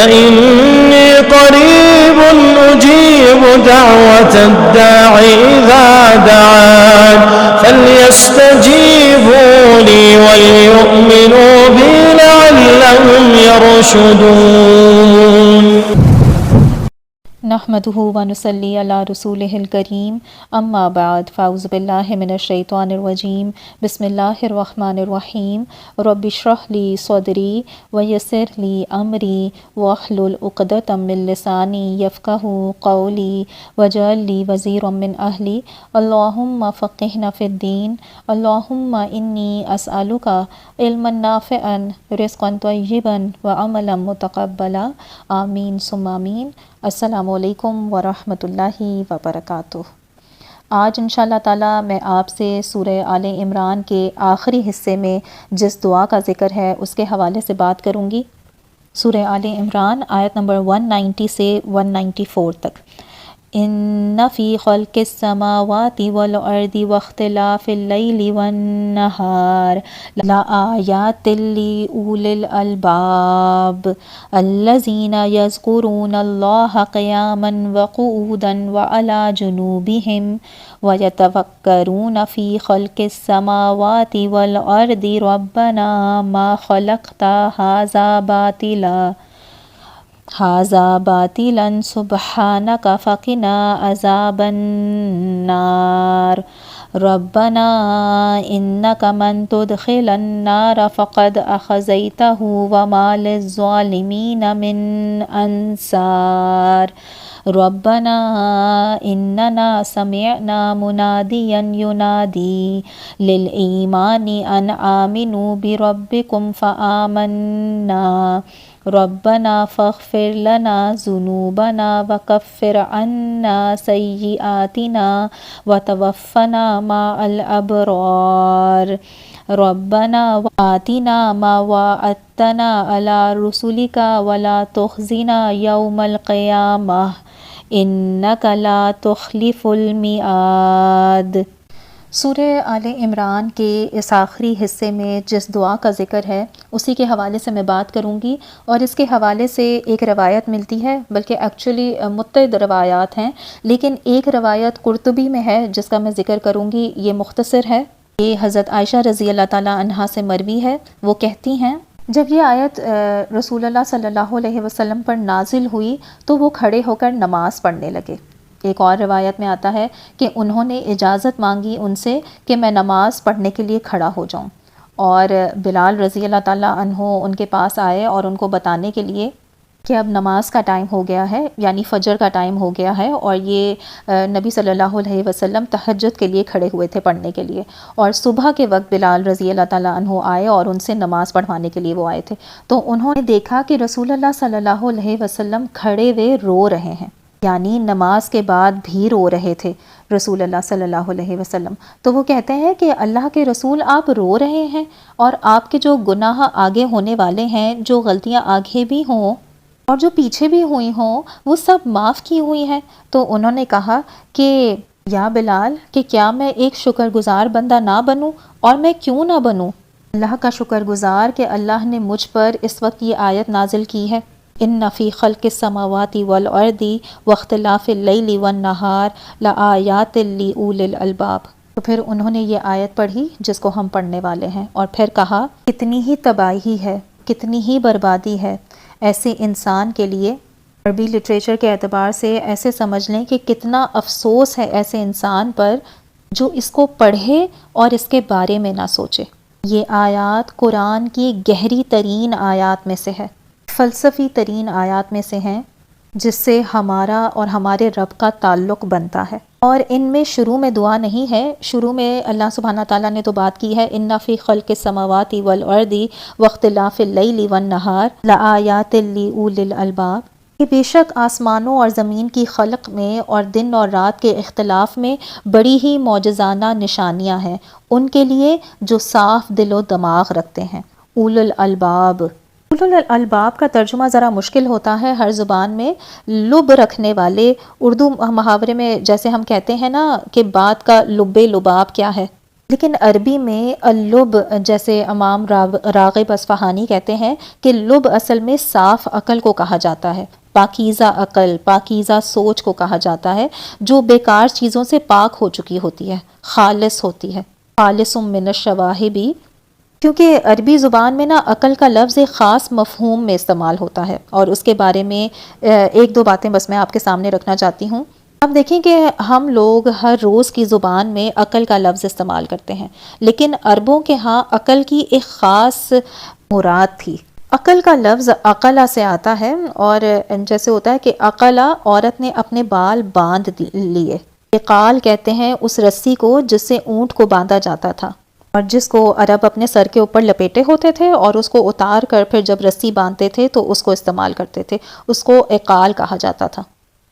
فإني قريب أجيب دعوة الداع إذا دعان فليستجيبوا لي وليؤمنوا بي لعلهم يرشدون. نحمده ونصلي على رسوله الكريم اما بعد فاعوذ بالله من الشیطان الرجیم بسم اللہ الرحمن الرحیم رب اشرح لی صدری ویسر لی امری واحلل عقدۃ من لسانی یفقهوا قولی واجعل لی وزیرا من اہلی اللہم فقہنا فی الدین اللہم انی اسألک علما نافعا رزقا طیبا وعملا متقبلا آمین ثم آمین. السلام علیکم ورحمۃ اللہ وبرکاتہ. آج انشاءاللہ تعالی میں آپ سے سورہ آل عمران کے آخری حصے میں جس دعا کا ذکر ہے اس کے حوالے سے بات کروں گی. سورہ آل عمران آیت نمبر 190 سے 194 تک. ان فی خلق السماوات والارض واختلاف اللیل والنہار لآیات لأولی الالباب الذین یذکرون اللہ قیاما وقعودا وعلی جنوبہم ویتفکرون فی خلق السماوات والارض ربنا ما خلقت ھذا باطلا سبحانک فقنا عذاب النار ربنا انک من تدخل النار فقد اخزیتہ وما للظالمین من انصار ربنا اننا سمعنا منادیا ینادی للایمان ان آمنوا بربکم فآمنا ربنا فاغفر لنا ذنوبنا وکفر عنا سیئاتنا وتوفنا مع الابرار ربنا وآتنا ما وعدتنا على رسلك ولا تخزنا يوم القيامة انك لا تخلف الميعاد. سورہ آل عمران کے اس آخری حصے میں جس دعا کا ذکر ہے اسی کے حوالے سے میں بات کروں گی، اور اس کے حوالے سے ایک روایت ملتی ہے، بلکہ ایکچولی متعدد روایات ہیں، لیکن ایک روایت قرطبی میں ہے جس کا میں ذکر کروں گی. یہ مختصر ہے. یہ حضرت عائشہ رضی اللہ تعالی عنہا سے مروی ہے. وہ کہتی ہیں جب یہ آیت رسول اللہ صلی اللہ علیہ وسلم پر نازل ہوئی تو وہ کھڑے ہو کر نماز پڑھنے لگے. ایک اور روایت میں آتا ہے کہ انہوں نے اجازت مانگی ان سے کہ میں نماز پڑھنے کے لیے کھڑا ہو جاؤں، اور بلال رضی اللہ تعالیٰ عنہ ان کے پاس آئے اور ان کو بتانے کے لیے کہ اب نماز کا ٹائم ہو گیا ہے، یعنی فجر کا ٹائم ہو گیا ہے، اور یہ نبی صلی اللہ علیہ وسلم تہجد کے لیے کھڑے ہوئے تھے پڑھنے کے لیے، اور صبح کے وقت بلال رضی اللہ تعالیٰ عنہ آئے اور ان سے نماز پڑھوانے کے لیے وہ آئے تھے. تو انہوں نے دیکھا کہ رسول اللہ صلی اللہ علیہ وسلم کھڑے ہوئے رو رہے ہیں، یعنی نماز کے بعد بھی رو رہے تھے رسول اللہ صلی اللہ علیہ وسلم. تو وہ کہتے ہیں کہ اللہ کے رسول آپ رو رہے ہیں، اور آپ کے جو گناہ آگے ہونے والے ہیں، جو غلطیاں آگے بھی ہوں اور جو پیچھے بھی ہوئی ہوں، وہ سب معاف کی ہوئی ہیں. تو انہوں نے کہا کہ یا بلال کہ کیا میں ایک شکر گزار بندہ نہ بنوں؟ اور میں کیوں نہ بنوں؟ اللہ کا شکر گزار کہ اللہ نے مجھ پر اس وقت یہ آیت نازل کی ہے. ان فی خلق السماوات والارض واختلاف اللیل والنہار لآیات لأولی الالباب. تو پھر انہوں نے یہ آیت پڑھی جس کو ہم پڑھنے والے ہیں، اور پھر کہا کتنی ہی تباہی ہے، کتنی ہی بربادی ہے ایسے انسان کے لیے. عربی لٹریچر کے اعتبار سے ایسے سمجھ لیں کہ کتنا افسوس ہے ایسے انسان پر جو اس کو پڑھے اور اس کے بارے میں نہ سوچے. یہ آیات قرآن کی گہری ترین آیات میں سے ہے، فلسفی ترین آیات میں سے ہیں، جس سے ہمارا اور ہمارے رب کا تعلق بنتا ہے. اور ان میں شروع میں دعا نہیں ہے، شروع میں اللہ سبحانہ تعالیٰ نے تو بات کی ہے ان فی خلق السماوات والارض واختلاف اللیل والنہار لآیات لأولی الالباب، کہ بے شک آسمانوں اور زمین کی خلق میں اور دن اور رات کے اختلاف میں بڑی ہی معجزانہ نشانیاں ہیں ان کے لیے جو صاف دل و دماغ رکھتے ہیں. اول الالباب، اول الالباب کا ترجمہ ذرا مشکل ہوتا ہے ہر زبان میں. لب رکھنے والے، اردو محاورے میں جیسے ہم کہتے ہیں نا کہ بات کا لب لباب کیا ہے، لیکن عربی میں اللب، جیسے امام راغب اصفہانی کہتے ہیں کہ لب اصل میں صاف عقل کو کہا جاتا ہے، پاکیزہ عقل، پاکیزہ سوچ کو کہا جاتا ہے، جو بیکار چیزوں سے پاک ہو چکی ہوتی ہے، خالص ہوتی ہے، خالص من الشواہب، کیونکہ عربی زبان میں نا عقل کا لفظ ایک خاص مفہوم میں استعمال ہوتا ہے، اور اس کے بارے میں ایک دو باتیں بس میں آپ کے سامنے رکھنا چاہتی ہوں۔ اب دیکھیں کہ ہم لوگ ہر روز کی زبان میں عقل کا لفظ استعمال کرتے ہیں، لیکن عربوں کے ہاں عقل کی ایک خاص مراد تھی۔ عقل کا لفظ عقلہ سے آتا ہے، اور جیسے ہوتا ہے کہ عقلہ عورت نے اپنے بال باندھ لیے، عقال کہتے ہیں اس رسی کو جس سے اونٹ کو باندھا جاتا تھا، اور جس کو عرب اپنے سر کے اوپر لپیٹے ہوتے تھے اور اس کو اتار کر پھر جب رسی باندھتے تھے تو اس کو استعمال کرتے تھے، اس کو عقال کہا جاتا تھا،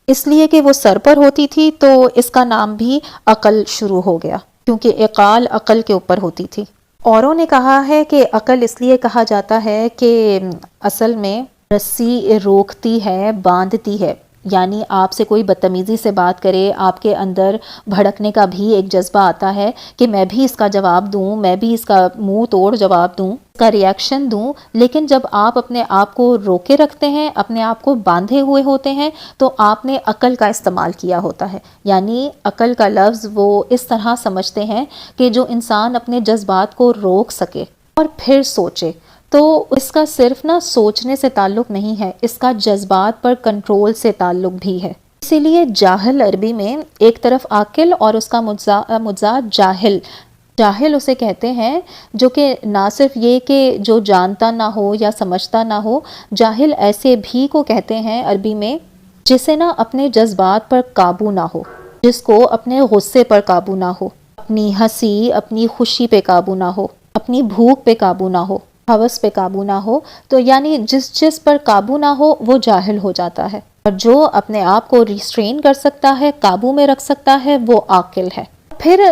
اس لیے کہ وہ سر پر ہوتی تھی تو اس کا نام بھی عقل شروع ہو گیا، کیونکہ عقال عقل کے اوپر ہوتی تھی۔ اوروں نے کہا ہے کہ عقل اس لیے کہا جاتا ہے کہ اصل میں رسی روکتی ہے، باندھتی ہے، یعنی آپ سے کوئی بدتمیزی سے بات کرے، آپ کے اندر بھڑکنے کا بھی ایک جذبہ آتا ہے کہ میں بھی اس کا جواب دوں، میں بھی اس کا منہ توڑ جواب دوں، اس کا ریاکشن دوں، لیکن جب آپ اپنے آپ کو روکے رکھتے ہیں، اپنے آپ کو باندھے ہوئے ہوتے ہیں، تو آپ نے عقل کا استعمال کیا ہوتا ہے، یعنی عقل کا لفظ وہ اس طرح سمجھتے ہیں کہ جو انسان اپنے جذبات کو روک سکے اور پھر سوچے، تو اس کا صرف نہ سوچنے سے تعلق نہیں ہے، اس کا جذبات پر کنٹرول سے تعلق بھی ہے۔ اسی لیے جاہل عربی میں ایک طرف عاقل اور اس کا مضاد جاہل، جاہل اسے کہتے ہیں جو کہ نہ صرف یہ کہ جو جانتا نہ ہو یا سمجھتا نہ ہو، جاہل ایسے بھی کو کہتے ہیں عربی میں جسے نہ اپنے جذبات پر قابو نہ ہو، جس کو اپنے غصے پر قابو نہ ہو، اپنی ہنسی اپنی خوشی پہ قابو نہ ہو، اپنی بھوک پہ قابو نہ ہو، ہوس پہ قابو نہ ہو، تو یعنی جس پر قابو نہ ہو وہ جاہل ہو جاتا ہے، اور جو اپنے آپ کو ریسٹرین کر سکتا ہے، قابو میں رکھ سکتا ہے، وہ عاقل ہے۔ پھر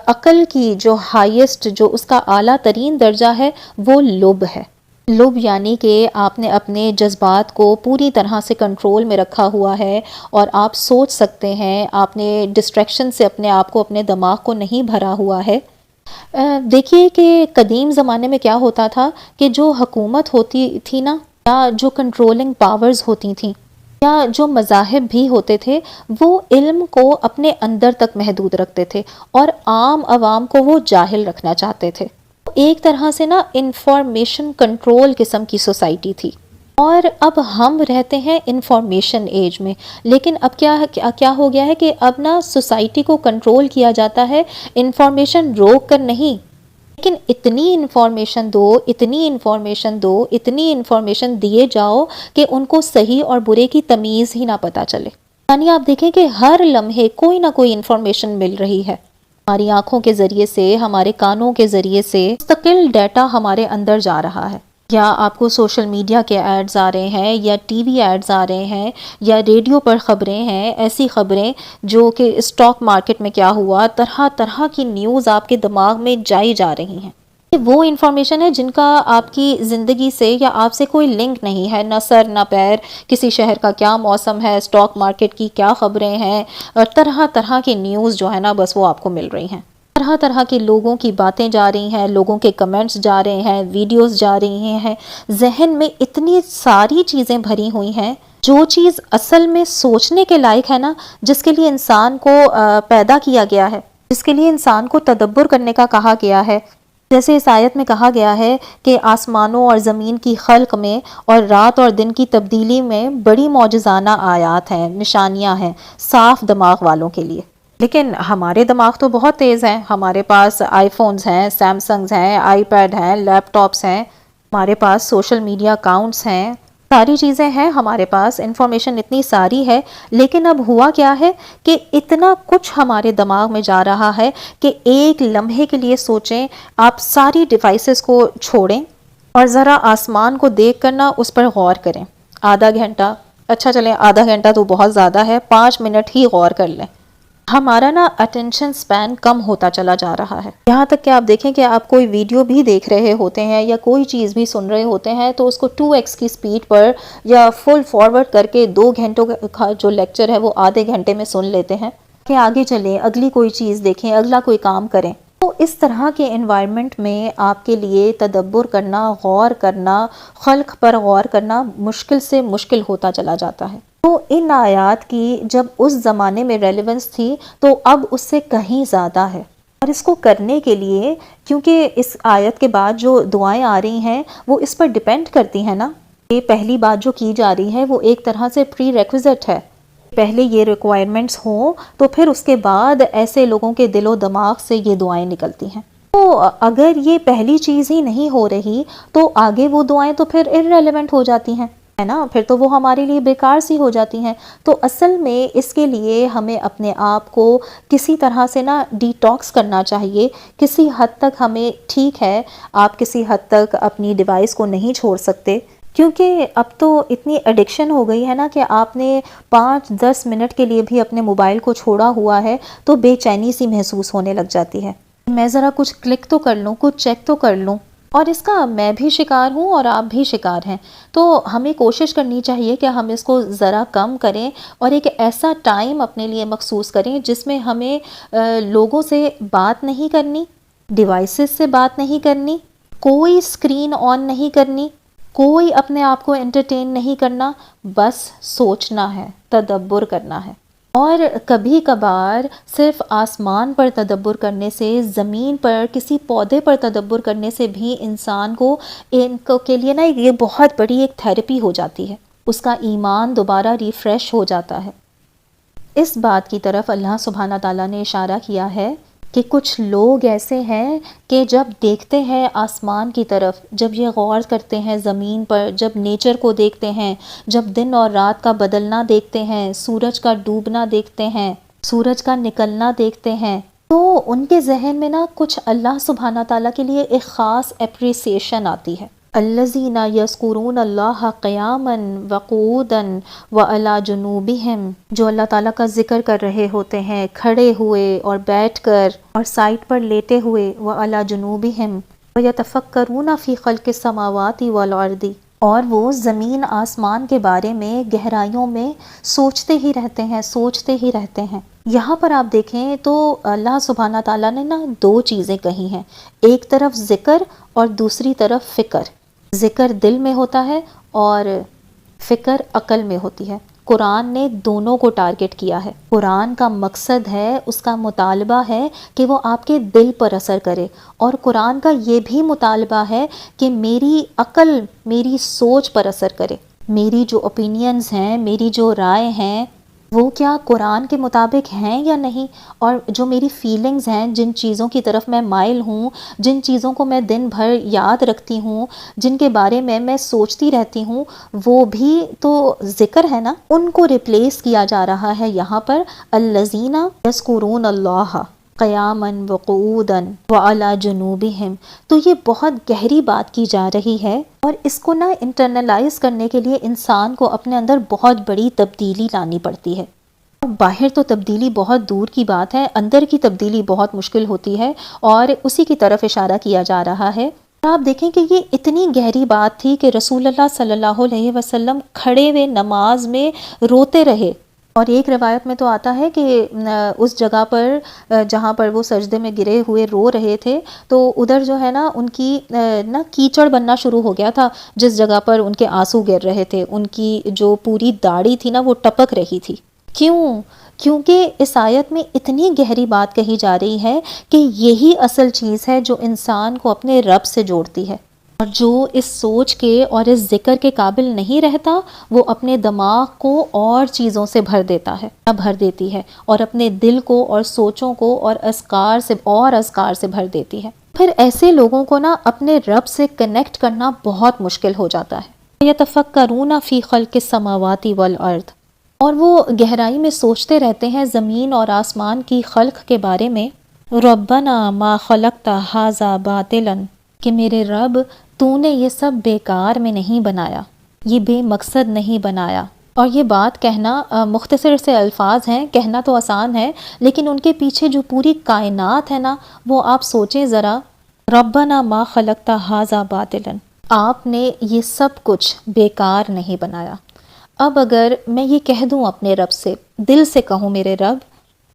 عقل کی جو ہائیسٹ، جو اس کا اعلیٰ ترین درجہ ہے، وہ لب ہے۔ لب یعنی کہ آپ نے اپنے جذبات کو پوری طرح سے کنٹرول میں رکھا ہوا ہے، اور آپ سوچ سکتے ہیں، آپ نے ڈسٹریکشن سے اپنے آپ کو، اپنے دماغ کو نہیں بھرا ہوا ہے۔ دیکھیے کہ قدیم زمانے میں کیا ہوتا تھا کہ جو حکومت ہوتی تھی نا، یا جو کنٹرولنگ پاورز ہوتی تھیں، یا جو مذاہب بھی ہوتے تھے، وہ علم کو اپنے اندر تک محدود رکھتے تھے اور عام عوام کو وہ جاہل رکھنا چاہتے تھے۔ ایک طرح سے نا انفارمیشن کنٹرول قسم کی سوسائٹی تھی، اور اب ہم رہتے ہیں انفارمیشن ایج میں، لیکن اب کیا ہو گیا ہے کہ اب نا سوسائٹی کو کنٹرول کیا جاتا ہے انفارمیشن روک کر نہیں، لیکن اتنی انفارمیشن دو، اتنی انفارمیشن دو، اتنی انفارمیشن دیے جاؤ کہ ان کو صحیح اور برے کی تمیز ہی نہ پتہ چلے۔ یعنی آپ دیکھیں کہ ہر لمحے کوئی نہ کوئی انفارمیشن مل رہی ہے، ہماری آنکھوں کے ذریعے سے، ہمارے کانوں کے ذریعے سے مستقل ڈیٹا ہمارے اندر جا رہا ہے، یا آپ کو سوشل میڈیا کے ایڈز آ رہے ہیں، یا ٹی وی ایڈز آ رہے ہیں، یا ریڈیو پر خبریں ہیں، ایسی خبریں جو کہ اسٹاک مارکیٹ میں کیا ہوا، طرح طرح کی نیوز آپ کے دماغ میں جائی جا رہی ہیں۔ وہ انفارمیشن ہے جن کا آپ کی زندگی سے یا آپ سے کوئی لنک نہیں ہے، نہ سر نہ پیر، کسی شہر کا کیا موسم ہے، اسٹاک مارکیٹ کی کیا خبریں ہیں، اور طرح طرح کی نیوز جو ہے نا بس وہ آپ کو مل رہی ہیں، طرح طرح کے لوگوں کی باتیں جا رہی ہیں، لوگوں کے کمنٹس جا رہے ہیں، ویڈیوز جا رہی ہیں، ذہن میں اتنی ساری چیزیں بھری ہوئی ہیں، جو چیز اصل میں سوچنے کے لائق ہے نا، جس کے لیے انسان کو پیدا کیا گیا ہے، جس کے لیے انسان کو تدبر کرنے کا کہا گیا ہے، جیسے اس آیت میں کہا گیا ہے کہ آسمانوں اور زمین کی خلق میں اور رات اور دن کی تبدیلی میں بڑی معجزانہ آیات ہیں، نشانیاں ہیں صاف دماغ والوں کے لیے۔ لیکن ہمارے دماغ تو بہت تیز ہیں، ہمارے پاس آئی فونز ہیں، سیمسنگز ہیں، آئی پیڈ ہیں، لیپ ٹاپس ہیں، ہمارے پاس سوشل میڈیا اکاؤنٹس ہیں، ساری چیزیں ہیں ہمارے پاس، انفارمیشن اتنی ساری ہے، لیکن اب ہوا کیا ہے کہ اتنا کچھ ہمارے دماغ میں جا رہا ہے کہ ایک لمحے کے لیے سوچیں، آپ ساری ڈیوائسز کو چھوڑیں اور ذرا آسمان کو دیکھ کر نا اس پر غور کریں، آدھا گھنٹہ، اچھا چلیں آدھا گھنٹہ تو بہت زیادہ ہے، 5 منٹ ہی غور کر لیں۔ ہمارا نا اٹینشن سپین کم ہوتا چلا جا رہا ہے، یہاں تک کہ آپ دیکھیں کہ آپ کوئی ویڈیو بھی دیکھ رہے ہوتے ہیں یا کوئی چیز بھی سن رہے ہوتے ہیں تو اس کو 2x کی سپیڈ پر یا فل فارورڈ کر کے 2 گھنٹوں کا جو لیکچر ہے وہ آدھے گھنٹے میں سن لیتے ہیں کہ آگے چلیں، اگلی کوئی چیز دیکھیں، اگلا کوئی کام کریں۔ تو اس طرح کے انوائرمنٹ میں آپ کے لیے تدبر کرنا، غور کرنا، خلق پر غور کرنا مشکل سے مشکل ہوتا چلا جاتا ہے۔ تو ان آیات کی جب اس زمانے میں ریلیونس تھی تو اب اس سے کہیں زیادہ ہے، اور اس کو کرنے کے لیے کیونکہ اس آیت کے بعد جو دعائیں آ رہی ہیں وہ اس پر ڈیپینڈ کرتی ہیں نا، یہ پہلی بات جو کی جا رہی ہے وہ ایک طرح سے پری ریکویزٹ ہے، پہلے یہ ریکوائرمنٹس ہوں تو پھر اس کے بعد ایسے لوگوں کے دل و دماغ سے یہ دعائیں نکلتی ہیں۔ تو اگر یہ پہلی چیز ہی نہیں ہو رہی تو آگے وہ دعائیں تو پھر ارریلیونٹ ہو جاتی ہیں، ہے نا، پھر تو وہ ہمارے لیے بیکار سی ہو جاتی ہیں۔ تو اصل میں اس کے لیے ہمیں اپنے آپ کو کسی طرح سے نا ڈیٹاکس کرنا چاہیے۔ کسی حد تک ہمیں، ٹھیک ہے آپ کسی حد تک اپنی ڈیوائس کو نہیں چھوڑ سکتے، کیونکہ اب تو اتنی ایڈکشن ہو گئی ہے نا کہ آپ نے 5-10 منٹ کے لیے بھی اپنے موبائل کو چھوڑا ہوا ہے تو بے چینی سی محسوس ہونے لگ جاتی ہے، میں ذرا کچھ کلک تو کر لوں، کچھ چیک تو کر لوں، اور اس کا میں بھی شکار ہوں اور آپ بھی شکار ہیں۔ تو ہمیں کوشش کرنی چاہیے کہ ہم اس کو ذرا کم کریں اور ایک ایسا ٹائم اپنے لیے مخصوص کریں جس میں ہمیں لوگوں سے بات نہیں کرنی، ڈیوائسز سے بات نہیں کرنی، کوئی اسکرین آن نہیں کرنی، کوئی اپنے آپ کو انٹرٹین نہیں کرنا، بس سوچنا ہے، تدبر کرنا ہے۔ اور کبھی کبھار صرف آسمان پر تدبر کرنے سے، زمین پر کسی پودے پر تدبر کرنے سے بھی انسان کو کے لیے نا یہ بہت بڑی ایک تھیراپی ہو جاتی ہے، اس کا ایمان دوبارہ ریفریش ہو جاتا ہے۔ اس بات کی طرف اللہ سبحانہ تعالیٰ نے اشارہ کیا ہے کہ کچھ لوگ ایسے ہیں کہ جب دیکھتے ہیں آسمان کی طرف، جب یہ غور کرتے ہیں زمین پر، جب نیچر کو دیکھتے ہیں، جب دن اور رات کا بدلنا دیکھتے ہیں، سورج کا ڈوبنا دیکھتے ہیں، سورج کا نکلنا دیکھتے ہیں، تو ان کے ذہن میں نا کچھ اللہ سبحانہ تعالیٰ کے لیے ایک خاص اپریسیشن آتی ہے۔ الذین یذکرون اللہ قیاما وقعودا وعلی جنوبہم، جو اللہ تعالیٰ کا ذکر کر رہے ہوتے ہیں کھڑے ہوئے اور بیٹھ کر اور سائٹ پر لیٹے ہوئے، وعلی جنوبہم ویتفکرون فی خلق السماوات والارض، اور وہ زمین آسمان کے بارے میں گہرائیوں میں سوچتے ہی رہتے ہیں، سوچتے ہی رہتے ہیں۔ یہاں پر آپ دیکھیں تو اللہ سبحانہ تعالیٰ نے نا 2 چیزیں کہی ہیں، ایک طرف ذکر اور دوسری طرف فکر۔ ذکر دل میں ہوتا ہے اور فکر عقل میں ہوتی ہے۔ قرآن نے دونوں کو ٹارگٹ کیا ہے۔ قرآن کا مقصد ہے، اس کا مطالبہ ہے کہ وہ آپ کے دل پر اثر کرے، اور قرآن کا یہ بھی مطالبہ ہے کہ میری عقل، میری سوچ پر اثر کرے، میری جو اوپینینز ہیں، میری جو رائے ہیں وہ کیا قرآن کے مطابق ہیں یا نہیں، اور جو میری فیلنگز ہیں، جن چیزوں کی طرف میں مائل ہوں، جن چیزوں کو میں دن بھر یاد رکھتی ہوں، جن کے بارے میں سوچتی رہتی ہوں، وہ بھی تو ذکر ہے نا۔ ان کو ریپلیس کیا جا رہا ہے یہاں پر الذین یذکرون اللہ قیاما وقعودا وعلی جنوبہم۔ تو یہ بہت گہری بات کی جا رہی ہے، اور اس کو نا انٹرنلائز کرنے کے لیے انسان کو اپنے اندر بہت بڑی تبدیلی لانی پڑتی ہے۔ باہر تو تبدیلی بہت دور کی بات ہے، اندر کی تبدیلی بہت مشکل ہوتی ہے، اور اسی کی طرف اشارہ کیا جا رہا ہے۔ آپ دیکھیں کہ یہ اتنی گہری بات تھی کہ رسول اللہ صلی اللہ علیہ وسلم کھڑے ہوئے نماز میں روتے رہے، اور ایک روایت میں تو آتا ہے کہ اس جگہ پر جہاں پر وہ سجدے میں گرے ہوئے رو رہے تھے، تو ادھر جو ہے نا ان کی نا کیچڑ بننا شروع ہو گیا تھا، جس جگہ پر ان کے آنسو گر رہے تھے، ان کی جو پوری داڑھی تھی نا وہ ٹپک رہی تھی۔ کیونکہ اس آیت میں اتنی گہری بات کہی جا رہی ہے کہ یہی اصل چیز ہے جو انسان کو اپنے رب سے جوڑتی ہے، اور جو اس سوچ کے اور اس ذکر کے قابل نہیں رہتا وہ اپنے دماغ کو اور چیزوں سے بھر دیتی ہے، اور اپنے دل کو اور سوچوں کو اور اذکار سے بھر دیتی ہے۔ پھر ایسے لوگوں کو نا اپنے رب سے کنیکٹ کرنا بہت مشکل ہو جاتا ہے۔ یتفکرون فی خلق السماوات والارض، اور وہ گہرائی میں سوچتے رہتے ہیں زمین اور آسمان کی خلق کے بارے میں۔ ربنا ما خلقت ھذا باطلا، کہ میرے رب تو نے یہ سب بیکار میں نہیں بنایا، یہ بے مقصد نہیں بنایا۔ اور یہ بات کہنا مختصر سے الفاظ ہیں، کہنا تو آسان ہے، لیکن ان کے پیچھے جو پوری کائنات ہے نا وہ آپ سوچیں ذرا۔ ربنا ما خلقت ھذا باطلا، آپ نے یہ سب کچھ بیکار نہیں بنایا۔ اب اگر میں یہ کہہ دوں اپنے رب سے، دل سے کہوں میرے رب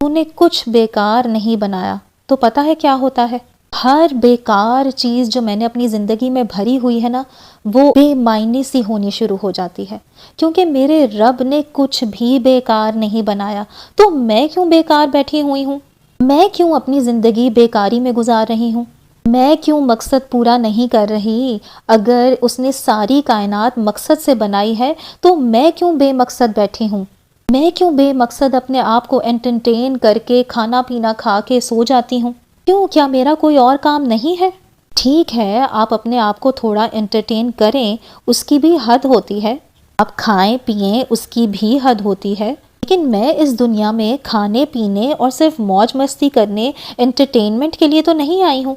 تو نے کچھ بیکار نہیں بنایا، تو پتہ ہے کیا ہوتا ہے؟ ہر بیکار چیز جو میں نے اپنی زندگی میں بھری ہوئی ہے نا، وہ بے معنی سی ہونی شروع ہو جاتی ہے، کیونکہ میرے رب نے کچھ بھی بیکار نہیں بنایا، تو میں کیوں بیکار بیٹھی ہوئی ہوں؟ میں کیوں اپنی زندگی بیکاری میں گزار رہی ہوں؟ میں کیوں مقصد پورا نہیں کر رہی؟ اگر اس نے ساری کائنات مقصد سے بنائی ہے تو میں کیوں بے مقصد بیٹھی ہوں؟ میں کیوں بے مقصد اپنے آپ کو انٹرٹین کر کے کھانا پینا کھا کے سو جاتی ہوں؟ کیوں؟ کیا میرا کوئی اور کام نہیں ہے؟ ٹھیک ہے، آپ اپنے آپ کو تھوڑا انٹرٹین کریں، اس کی بھی حد ہوتی ہے، آپ کھائیں پئیں، اس کی بھی حد ہوتی ہے، لیکن میں اس دنیا میں کھانے پینے اور صرف موج مستی کرنے، انٹرٹینمنٹ کے لیے تو نہیں آئی ہوں۔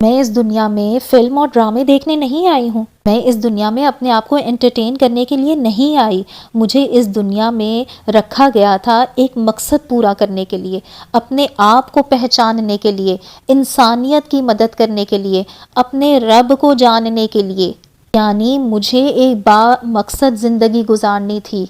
میں اس دنیا میں فلم اور ڈرامے دیکھنے نہیں آئی ہوں۔ میں اس دنیا میں اپنے آپ کو انٹرٹین کرنے کے لیے نہیں آئی۔ مجھے اس دنیا میں رکھا گیا تھا ایک مقصد پورا کرنے کے لیے، اپنے آپ کو پہچاننے کے لیے، انسانیت کی مدد کرنے کے لیے، اپنے رب کو جاننے کے لیے، یعنی مجھے ایک با مقصد زندگی گزارنی تھی۔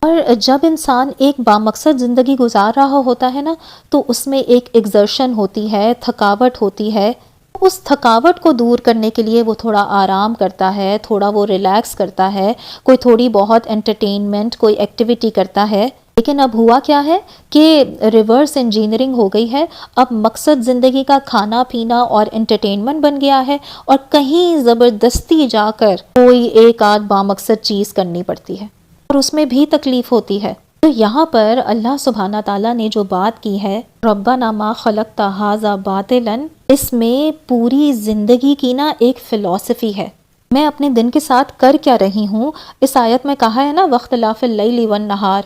اور جب انسان ایک بامقصد زندگی گزار رہا ہوتا ہے نا، تو اس میں ایک ایگزرشن ہوتی ہے، تھکاوٹ ہوتی ہے۔ اس تھکاوٹ کو دور کرنے کے لیے وہ تھوڑا آرام کرتا ہے، تھوڑا وہ ریلیکس کرتا ہے، کوئی تھوڑی بہت انٹرٹینمنٹ، کوئی ایکٹیویٹی کرتا ہے۔ لیکن اب ہوا کیا ہے کہ ریورس انجینئرنگ ہو گئی ہے، اب مقصد زندگی کا کھانا پینا اور انٹرٹینمنٹ بن گیا ہے، اور کہیں زبردستی جا کر کوئی ایک آدھ بامقصد چیز کرنی پڑتی ہے، اور اس میں بھی تکلیف ہوتی ہے۔ تو یہاں پر اللہ سبحانہ تعالیٰ نے جو بات کی ہے، ربنا ما خلقت ھذا باطلا، اس میں پوری زندگی کی نا ایک فلسفی ہے۔ میں اپنے دن کے ساتھ کر کیا رہی ہوں؟ اس آیت میں کہا ہے نا واختلاف اللیل والنہار۔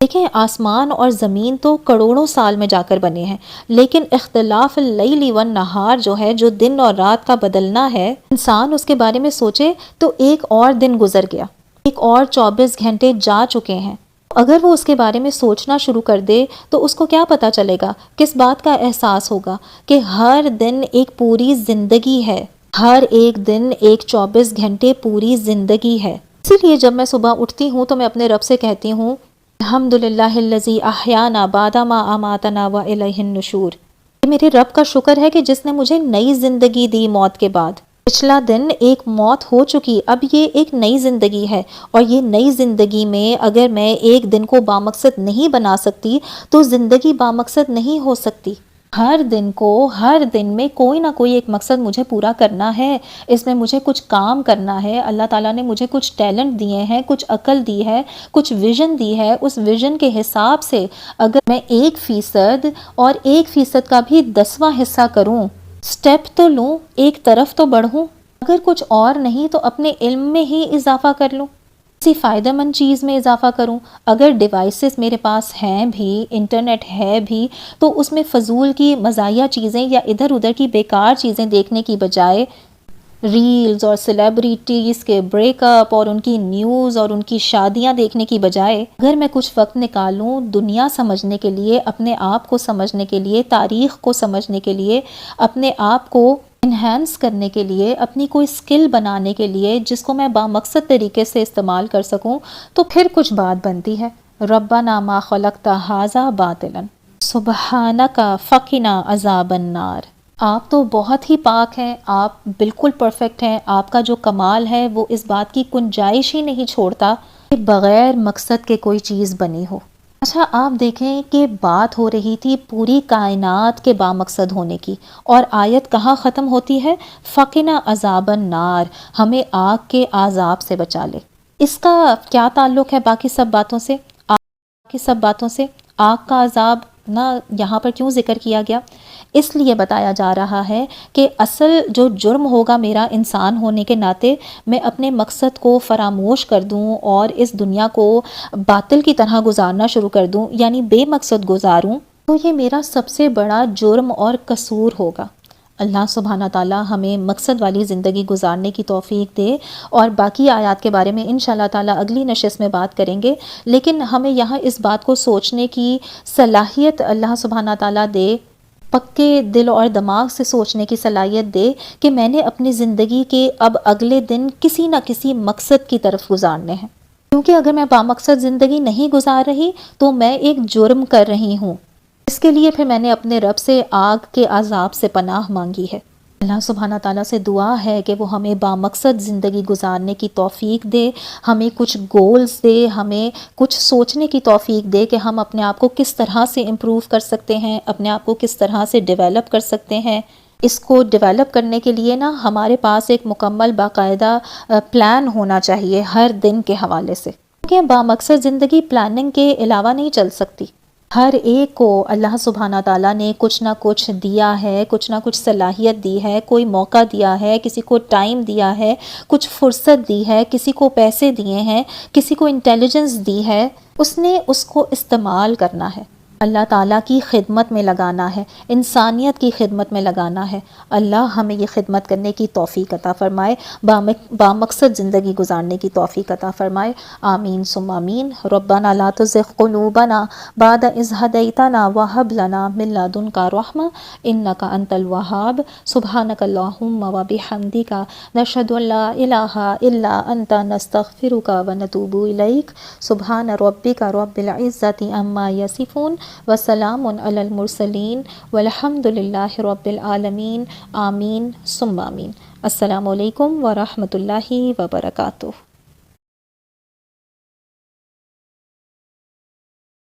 دیکھیں، آسمان اور زمین تو کروڑوں سال میں جا کر بنے ہیں، لیکن اختلاف اللیل والنہار جو ہے، جو دن اور رات کا بدلنا ہے، انسان اس کے بارے میں سوچے تو ایک اور دن گزر گیا، ایک اور 24 گھنٹے جا چکے ہیں۔ اگر وہ اس کے بارے میں سوچنا شروع کر دے تو اس کو کیا پتا چلے گا، کس بات کا احساس ہوگا کہ ہر دن ایک پوری زندگی ہے، ہر ایک دن ایک 24 گھنٹے پوری زندگی ہے۔ اسی لیے جب میں صبح اٹھتی ہوں تو میں اپنے رب سے کہتی ہوں الحمدللہ الذی احیانا بعد ما اماتنا والیہ النشور۔ یہ میرے رب کا شکر ہے کہ جس نے مجھے نئی زندگی دی موت کے بعد۔ پچھلا دن ایک موت ہو چکی، اب یہ ایک نئی زندگی ہے، اور یہ نئی زندگی میں اگر میں ایک دن کو بامقصد نہیں بنا سکتی تو زندگی بامقصد نہیں ہو سکتی۔ ہر دن کو، ہر دن میں کوئی نہ کوئی ایک مقصد مجھے پورا کرنا ہے، اس میں مجھے کچھ کام کرنا ہے۔ اللہ تعالیٰ نے مجھے کچھ ٹیلنٹ دیے ہیں، کچھ عقل دی ہے، کچھ ویژن دی ہے، اس ویژن کے حساب سے اگر میں 1% اور 1% کا بھی 10واں حصہ کروں، سٹیپ تو لوں، ایک طرف تو بڑھوں، اگر کچھ اور نہیں تو اپنے علم میں ہی اضافہ کر لوں، کسی فائدہ مند چیز میں اضافہ کروں۔ اگر ڈیوائسز میرے پاس ہیں بھی، انٹرنیٹ ہے بھی، تو اس میں فضول کی مزاحیہ چیزیں یا ادھر ادھر کی بیکار چیزیں دیکھنے کی بجائے ریلز اور سیلیبریٹیز کے بریک اپ اور ان کی نیوز اور ان کی شادیاں دیکھنے کی بجائے اگر میں کچھ وقت نکالوں دنیا سمجھنے کے لیے، اپنے آپ کو سمجھنے کے لیے، تاریخ کو سمجھنے کے لیے، اپنے آپ کو انہینس کرنے کے لیے، اپنی کوئی سکل بنانے کے لیے جس کو میں بامقصد طریقے سے استعمال کر سکوں، تو پھر کچھ بات بنتی ہے۔ ربنا ما خلقت ھذا باطلا سبحانک فقنا عذاب النار۔ آپ تو بہت ہی پاک ہیں، آپ بالکل پرفیکٹ ہیں، آپ کا جو کمال ہے وہ اس بات کی گنجائش ہی نہیں چھوڑتا کہ بغیر مقصد کے کوئی چیز بنی ہو۔ اچھا، آپ دیکھیں کہ بات ہو رہی تھی پوری کائنات کے بامقصد ہونے کی، اور آیت کہاں ختم ہوتی ہے؟ فقنا عذاب النار، ہمیں آگ کے عذاب سے بچا لے۔ اس کا کیا تعلق ہے باقی سب باتوں سے؟ آگ کا عذاب نہ یہاں پر کیوں ذکر کیا گیا؟ اس لیے بتایا جا رہا ہے کہ اصل جو جرم ہوگا میرا انسان ہونے کے ناطے، میں اپنے مقصد کو فراموش کر دوں اور اس دنیا کو باطل کی طرح گزارنا شروع کر دوں، یعنی بے مقصد گزاروں، تو یہ میرا سب سے بڑا جرم اور قصور ہوگا۔ اللہ سبحانہ تعالیٰ ہمیں مقصد والی زندگی گزارنے کی توفیق دے، اور باقی آیات کے بارے میں انشاءاللہ تعالیٰ اگلی نشست میں بات کریں گے، لیکن ہمیں یہاں اس بات کو سوچنے کی صلاحیت اللہ سبحانہ تعالیٰ دے، پکے دل اور دماغ سے سوچنے کی صلاحیت دے کہ میں نے اپنی زندگی کے اب اگلے دن کسی نہ کسی مقصد کی طرف گزارنے ہیں، کیونکہ اگر میں بامقصد زندگی نہیں گزار رہی تو میں ایک جرم کر رہی ہوں، اس کے لیے پھر میں نے اپنے رب سے آگ کے عذاب سے پناہ مانگی ہے۔ اللہ سبحانہ تعالیٰ سے دعا ہے کہ وہ ہمیں بامقصد زندگی گزارنے کی توفیق دے، ہمیں کچھ گولز دے، ہمیں کچھ سوچنے کی توفیق دے کہ ہم اپنے آپ کو کس طرح سے امپروو کر سکتے ہیں، اپنے آپ کو کس طرح سے ڈیولپ کر سکتے ہیں۔ اس کو ڈیولپ کرنے کے لیے نا ہمارے پاس ایک مکمل باقاعدہ پلان ہونا چاہیے ہر دن کے حوالے سے، کیونکہ بامقصد زندگی پلاننگ کے علاوہ نہیں چل سکتی۔ ہر ایک کو اللہ سبحانہ تعالیٰ نے کچھ نہ کچھ دیا ہے، کچھ نہ کچھ صلاحیت دی ہے، کوئی موقع دیا ہے، کسی کو ٹائم دیا ہے، کچھ فرصت دی ہے، کسی کو پیسے دیے ہیں، کسی کو انٹیلیجنس دی ہے، اس نے اس کو استعمال کرنا ہے، اللہ تعالیٰ کی خدمت میں لگانا ہے، انسانیت کی خدمت میں لگانا ہے۔ اللہ ہمیں یہ خدمت کرنے کی توفیق عطا فرمائے، بامقصد زندگی گزارنے کی توفیق عطا فرمائے، آمین ثم آمین۔ ربنا لا تزغ قلوبنا بعد اذ هديتنا وهب لنا من لدنك رحمة انك انت الوهاب۔ سبحانك اللهم وبحمدك نشهد ان لا اله الا انت نستغفرك ونتوب اليك۔ سبحان ربك رب العزة عما يصفون وسلام علی المرسلین والحمد للہ رب العالمین، آمین ثم آمین۔ السلام علیکم ورحمۃ اللہ وبرکاتہ۔